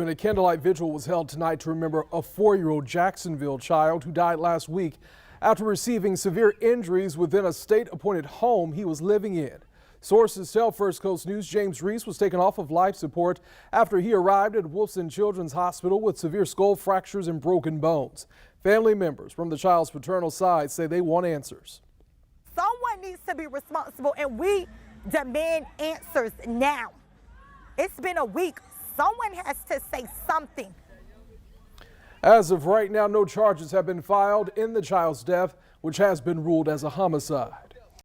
And a candlelight vigil was held tonight to remember a 4-year-old Jacksonville child who died last week after receiving severe injuries within a state-appointed home he was living in. Sources tell First Coast News James Reese was taken off of life support after he arrived at Wolfson Children's Hospital with severe skull fractures and broken bones. Family members from the child's paternal side say they want answers. Someone needs to be responsible, and we demand answers now. It's been a week. Someone has to say something. As of right now, no charges have been filed in the child's death, which has been ruled as a homicide.